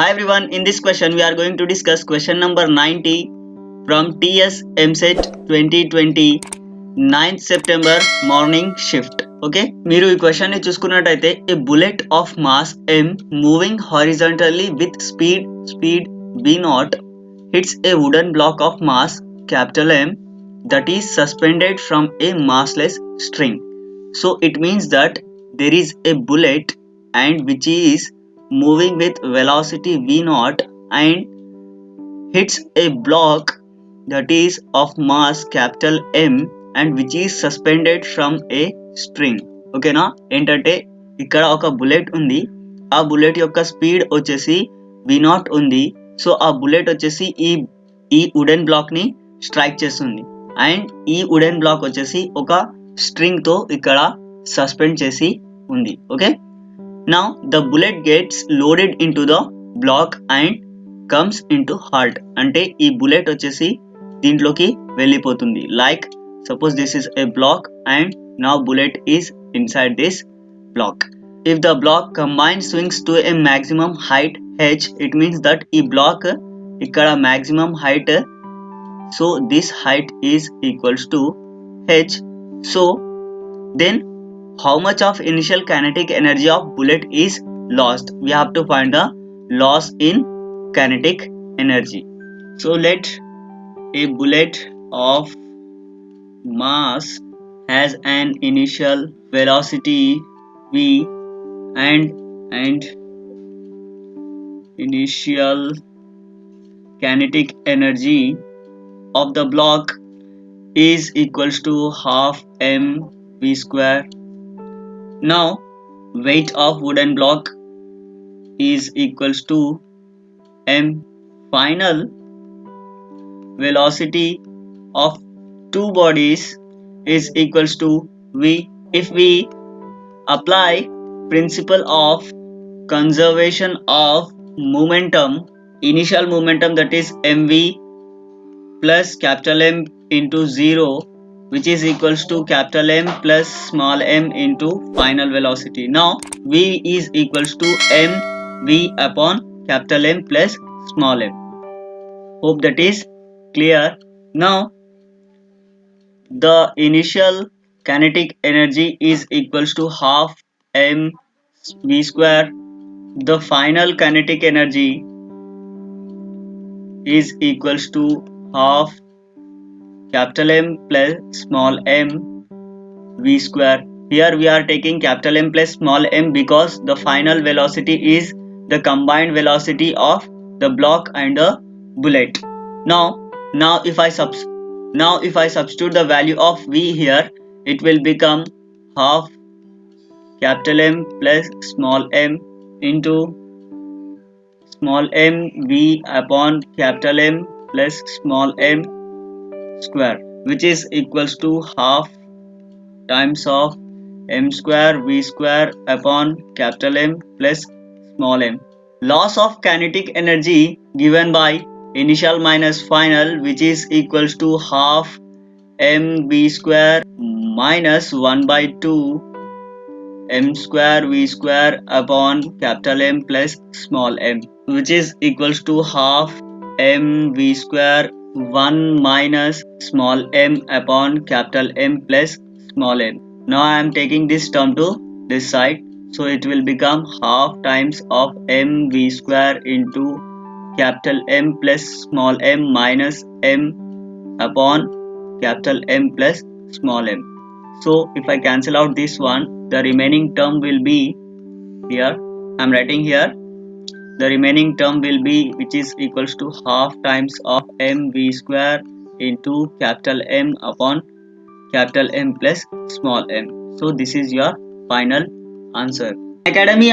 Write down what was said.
Hi everyone, in this question we are going to discuss question number 90 from TS MSET 2020 9th September morning shift. Okay, మీరు ఈ question ని చూసుకున్నట్టయితే a bullet of mass m moving horizontally with speed v0 hits a wooden block of mass capital M that is suspended from a massless string. So it means that there is a bullet and which is moving with velocity v0 and hits a block that is of mass capital M and which is suspended from a string. ఓకేనా, ఏంటంటే ఇక్కడ ఒక bullet ఉంది, ఆ bullet యొక్క speed వచ్చేసి v0 ఉంది. So ఆ బుల్లెట్ వచ్చేసి ఈ వుడెన్ బ్లాక్ ని స్ట్రైక్ చేస్తుంది అండ్ ఈ వుడెన్ బ్లాక్ వచ్చేసి ఒక స్ట్రింగ్ తో ఇక్కడ సస్పెండ్ చేసి ఉంది. Okay, now the bullet gets loaded into the block and comes into halt. అంటే ఈ బుల్లెట్ వచ్చేసి దీంట్లోకి వెళ్ళిపోతుంది. Like suppose this is a block and now bullet is inside this block. If the block combined swings to a maximum height h, it means that ఈ black ఇక్కడ maximum height, so this height is equals to h. So then how much of initial kinetic energy of bullet is lost? We have to find the loss in kinetic energy. So let a bullet of mass has an initial velocity v and initial kinetic energy of the block is equals to half m v square. Now weight of wooden block is equals to m. Final velocity of two bodies is equals to v. If we apply principle of conservation of momentum, initial momentum that is mv plus capital M into 0, which is equals to capital M plus small m into final velocity. Now v is equals to mv upon capital M plus small m. Hope that is clear. Now the initial kinetic energy is equals to half m v square. The final kinetic energy is equals to half capital M plus small m v square. Here we are taking capital M plus small m because the final velocity is the combined velocity of the block and the bullet. Now if I substitute the value of v here, it will become half capital M plus small m into small m v upon capital M plus small m square, which is equals to half times of m square v square upon capital M plus small m. Loss of kinetic energy given by initial minus final, which is equals to half m v square minus 1 by 2 m square v square upon capital M plus small m, which is equals to half m v square 1 minus small m upon capital M plus small m. Now I am taking this term to this side, so it will become half times of m v square into capital M plus small m minus m upon capital M plus small m. So if I cancel out this one, the remaining term will be here. I am writing here. The remaining term will be, which is equals to half times of m v square into capital M upon capital M plus small m. So this is your final answer. Academy